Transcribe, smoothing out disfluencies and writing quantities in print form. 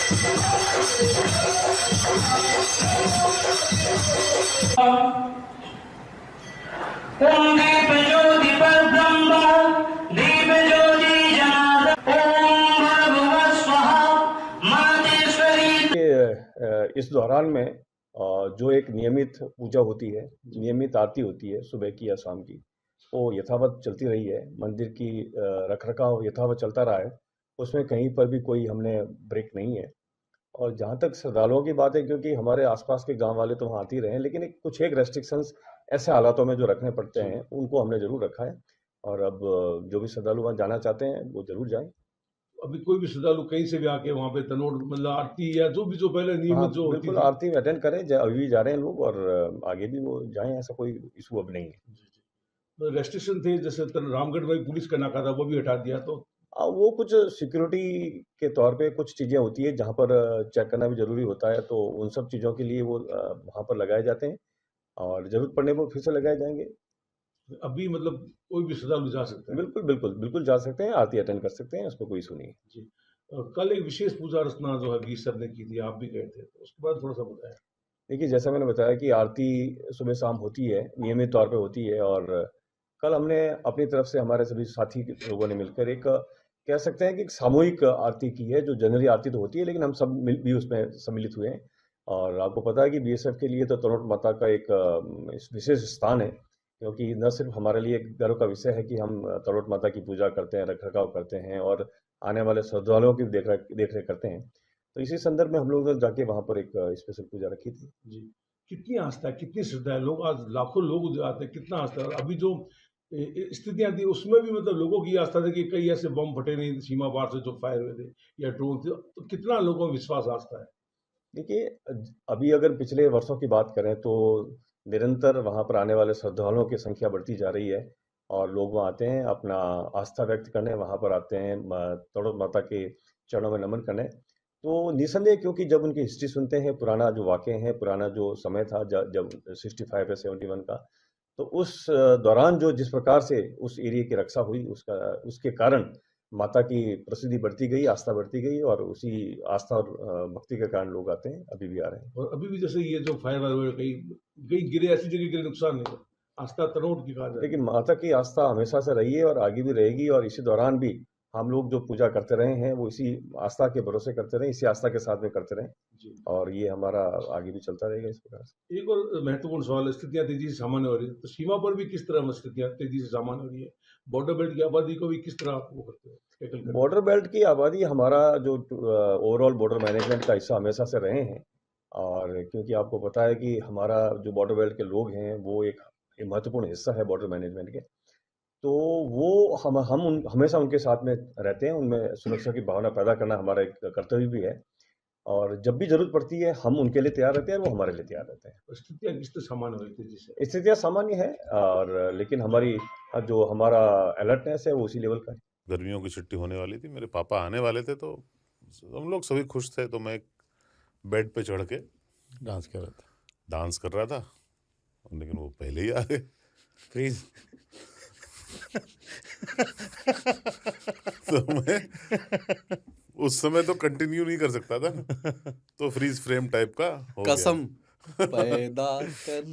ओम दीप ज्योति परब्रह्म दीप ज्योति जनार्दन ओम भर्गुवः स्वः मातेश्वरी। इस दौरान में जो एक नियमित पूजा होती है, नियमित आरती होती है सुबह की या शाम की, वो यथावत चलती रही है। मंदिर की रखरखाव यथावत चलता रहा है, उसमें कहीं पर भी कोई हमने ब्रेक नहीं है। और जहाँ तक श्रद्धालुओं की बात है, क्योंकि हमारे आसपास के गांव वाले तो वहाँ आते ही रहे हैं, लेकिन कुछ एक रेस्ट्रिक्शंस ऐसे हालातों में जो रखने पड़ते हैं उनको हमने जरूर रखा है। और अब जो भी श्रद्धालु वहाँ जाना चाहते हैं वो जरूर जाएं। अभी कोई भी श्रद्धालु कहीं से भी आके वहाँ पे तनोट मतलब आरती या जो पहले नियमित जो होती बिल्कुल थी आरती में अटेंड करें, अभी भी जा रहे हैं लोग और आगे भी वो जाएं, ऐसा कोई इशू अब नहीं है। तो रेस्ट्रिक्शन थे, जैसे रामगढ़ में पुलिस का नाका था वो भी हटा दिया, तो वो कुछ सिक्योरिटी के तौर पे कुछ चीज़ें होती है जहाँ पर चेक करना भी ज़रूरी होता है, तो उन सब चीज़ों के लिए वो वहाँ पर लगाए जाते हैं और ज़रूरत पड़ने पर फिर से लगाए जाएंगे। अभी मतलब कोई भी श्रद्धालु जा सकता है। बिल्कुल बिल्कुल बिल्कुल जा सकते हैं, आरती अटेंड कर सकते हैं, उसमें कोई इशू नहीं है। जी। कल एक विशेष पूजा अर्चना जो है गीत सर ने की थी, आप भी गए थे, तो उसके बाद थोड़ा सा बताया। देखिए, जैसा मैंने बताया कि आरती सुबह शाम होती है, नियमित तौर पे होती है। और कल हमने अपनी तरफ से हमारे सभी साथी लोगों ने मिलकर एक कह सकते हैं कि एक सामूहिक आरती की है। जो जनरली आरती तो होती है, लेकिन हम सब मिल भी उसमें सम्मिलित हुए हैं। और आपको पता है कि बीएसएफ के लिए तो तनोट माता का एक विशेष स्थान है, क्योंकि न सिर्फ हमारे लिए एक गर्व का विषय है कि हम तनोट माता की पूजा करते हैं, रखरखाव करते हैं और आने वाले श्रद्धालुओं की देख रेख करते हैं। तो इसी संदर्भ में हम लोग ने जाके वहाँ पर एक स्पेशल पूजा रखी थी। जी। कितनी आस्था है, कितनी श्रद्धा है, लोग आज लाखों लोग जो आते हैं, कितना आस्था है। और अभी जो स्थितियां थी उसमें भी मतलब लोगों की आस्था थी कि कई ऐसे बम फटे नहीं सीमा पार से जो फायर हुए थे या ड्रोन थे, तो कितना लोगों में विश्वास आस्था है। देखिए, अभी अगर पिछले वर्षों की बात करें तो निरंतर वहाँ पर आने वाले श्रद्धालुओं की संख्या बढ़ती जा रही है और लोग वहाँ आते हैं अपना आस्था व्यक्त करने, वहाँ पर आते हैं तड़ोत माता के चरणों में नमन करने। तो निसंदेह, क्योंकि जब उनकी हिस्ट्री सुनते हैं, पुराना जो वाक़े हैं, पुराना जो समय था जब 65 या 71 का, तो उस दौरान जो जिस प्रकार से उस एरिया की रक्षा हुई, उसके कारण माता की प्रसिद्धि बढ़ती गई, आस्था बढ़ती गई और उसी आस्था और भक्ति के कारण लोग आते हैं, अभी भी आ रहे हैं। और अभी भी जैसे ये जो फायर वायर हुए, कई कई गिरे, ऐसी जगह गिरे नुकसान नहीं हुआ, आस्था तनोट की कहा जाए। लेकिन माता की आस्था हमेशा से रही है और आगे भी रहेगी। और इसी दौरान भी हम लोग जो पूजा करते रहे हैं वो इसी आस्था के भरोसे करते रहे, इसी आस्था के साथ में करते रहे। जी। और ये हमारा आगे भी चलता रहेगा इस प्रकार से। एक और महत्वपूर्ण सवाल है, स्थितियां तेजी से सामान्य हो रही है, तो सीमा पर भी किस तरह स्थितियां तेजी से सामान्य हो रही है, बॉर्डर बेल्ट की आबादी को भी किस तरह आप वो करते हैं, टैकल करते हैं? बॉर्डर बेल्ट की आबादी हमारा जो ओवरऑल बॉर्डर मैनेजमेंट का हिस्सा हमेशा से रहे हैं। और क्योंकि आपको पता है कि हमारा जो बॉर्डर बेल्ट के लोग हैं वो एक महत्वपूर्ण हिस्सा है बॉर्डर मैनेजमेंट के, तो वो हमेशा उनके साथ में रहते हैं, उनमें सुरक्षा की भावना पैदा करना हमारा एक कर्तव्य भी है। और जब भी जरूरत पड़ती है हम उनके लिए तैयार रहते हैं और वो हमारे लिए तैयार रहते हैं। स्थितियां किस तरह सामान्य हो रही तेजी से? स्थितियाँ सामान्य है, और लेकिन जो हमारा अलर्टनेस है वो उसी लेवल का है। गर्मियों की छुट्टी होने वाली थी, मेरे पापा आने वाले थे, तो हम लोग सभी खुश थे। तो मैं एक बेड पे चढ़ के डांस कर रहा था। डांस कर रहा था, लेकिन वो पहले ही आ गए। फ्रीज। तो मैं उस समय तो कंटिन्यू नहीं कर सकता था, तो फ्रीज फ्रेम टाइप का हो गया। कसम पैदा कर